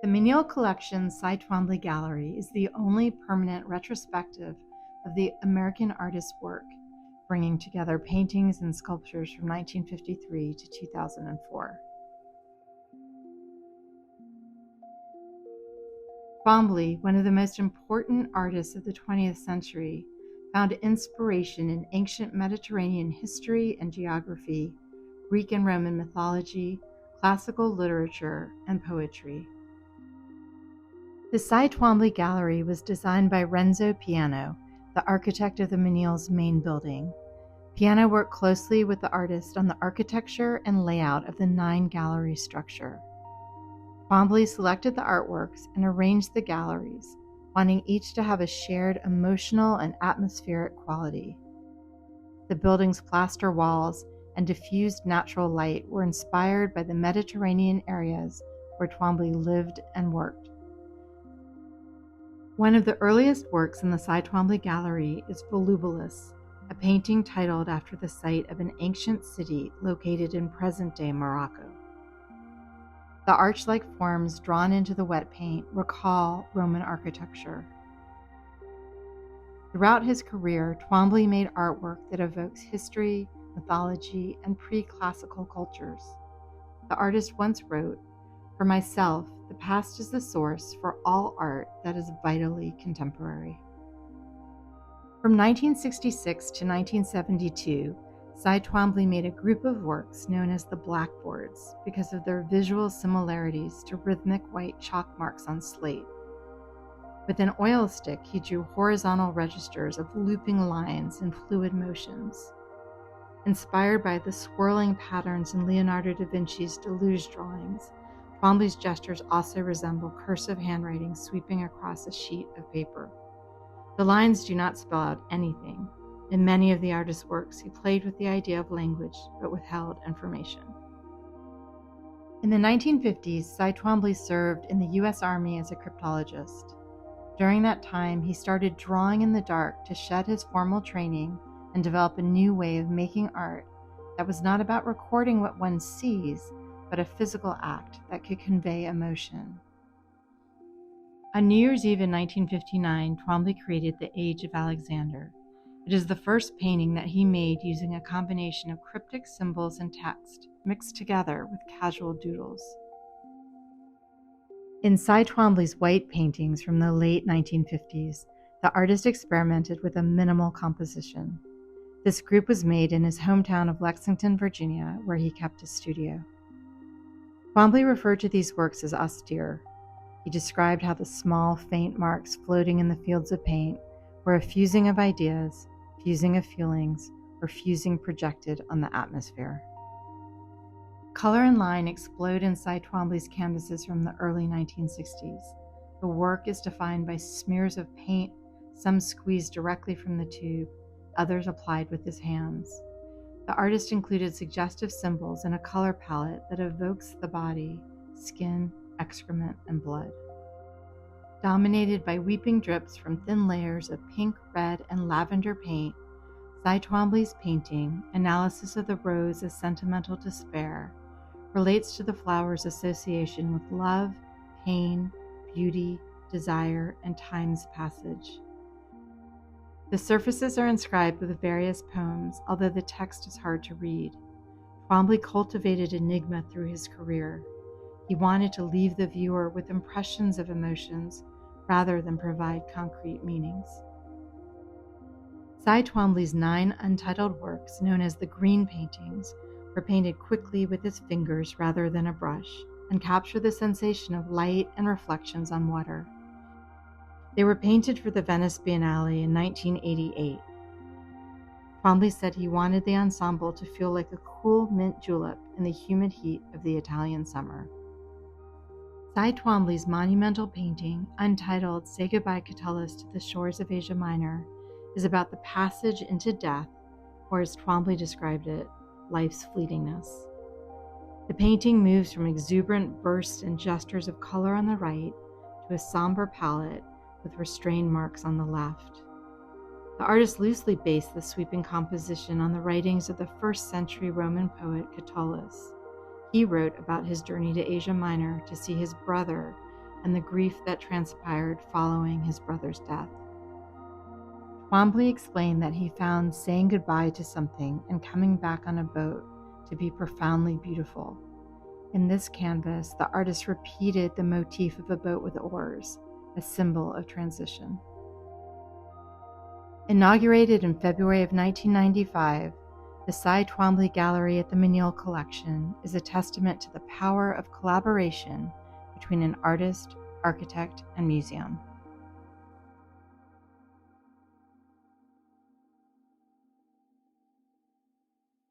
The Menil collection's Cy Twombly Gallery is the only permanent retrospective of the American artist's work, bringing together paintings and sculptures from 1953 to 2004. Twombly, one of the most important artists of the 20th century, found inspiration in ancient Mediterranean history and geography, Greek and Roman mythology, classical literature, and poetry. The Cy Twombly Gallery was designed by Renzo Piano, the architect of the Menil's main building. Piano worked closely with the artist on the architecture and layout of the 9-gallery structure. Twombly selected the artworks and arranged the galleries, wanting each to have a shared emotional and atmospheric quality. The building's plaster walls and diffused natural light were inspired by the Mediterranean areas where Twombly lived and worked. One of the earliest works in the Cy Twombly Gallery is Volubilis, a painting titled after the site of an ancient city located in present-day Morocco. The arch-like forms drawn into the wet paint recall Roman architecture. Throughout his career, Twombly made artwork that evokes history, mythology, and pre-classical cultures. The artist once wrote, "For myself, the past is the source for all art that is vitally contemporary." From 1966 to 1972, Cy Twombly made a group of works known as the blackboards because of their visual similarities to rhythmic white chalk marks on slate. With an oil stick, he drew horizontal registers of looping lines and fluid motions. Inspired by the swirling patterns in Leonardo da Vinci's Deluge drawings, Twombly's gestures also resemble cursive handwriting sweeping across a sheet of paper. The lines do not spell out anything. In many of the artist's works, he played with the idea of language, but withheld information. In the 1950s, Cy Twombly served in the U.S. Army as a cryptologist. During that time, he started drawing in the dark to shed his formal training and develop a new way of making art that was not about recording what one sees, but a physical act that could convey emotion. On New Year's Eve in 1959, Twombly created The Age of Alexander. It is the first painting that he made using a combination of cryptic symbols and text mixed together with casual doodles. In Cy Twombly's white paintings from the late 1950s, the artist experimented with a minimal composition. This group was made in his hometown of Lexington, Virginia, where he kept his studio. Twombly referred to these works as austere. He described how the small, faint marks floating in the fields of paint were a fusing of ideas, fusing of feelings, or fusing projected on the atmosphere. Color and line explode in Cy Twombly's canvases from the early 1960s. The work is defined by smears of paint, some squeezed directly from the tube, others applied with his hands. The artist included suggestive symbols in a color palette that evokes the body, skin, excrement, and blood. Dominated by weeping drips from thin layers of pink, red, and lavender paint, Cy Twombly's painting, Analysis of the Rose as Sentimental Despair, relates to the flower's association with love, pain, beauty, desire, and time's passage. The surfaces are inscribed with various poems, although the text is hard to read. Twombly cultivated enigma through his career. He wanted to leave the viewer with impressions of emotions rather than provide concrete meanings. Cy Twombly's 9 untitled works, known as the Green Paintings, were painted quickly with his fingers rather than a brush, and capture the sensation of light and reflections on water. They were painted for the Venice Biennale in 1988. Twombly said he wanted the ensemble to feel like a cool mint julep in the humid heat of the Italian summer. Cy Twombly's monumental painting, untitled Say Goodbye Catullus to the Shores of Asia Minor, is about the passage into death, or as Twombly described it, life's fleetingness. The painting moves from exuberant bursts and gestures of color on the right to a somber palette with restrained marks on the left. The artist loosely based the sweeping composition on the writings of the 1st century Roman poet Catullus. He wrote about his journey to Asia Minor to see his brother and the grief that transpired following his brother's death. Twombly explained that he found saying goodbye to something and coming back on a boat to be profoundly beautiful. In this canvas, the artist repeated the motif of a boat with oars, a symbol of transition. Inaugurated in February of 1995, the Cy Twombly Gallery at the Menil collection is a testament to the power of collaboration between an artist, architect, and museum.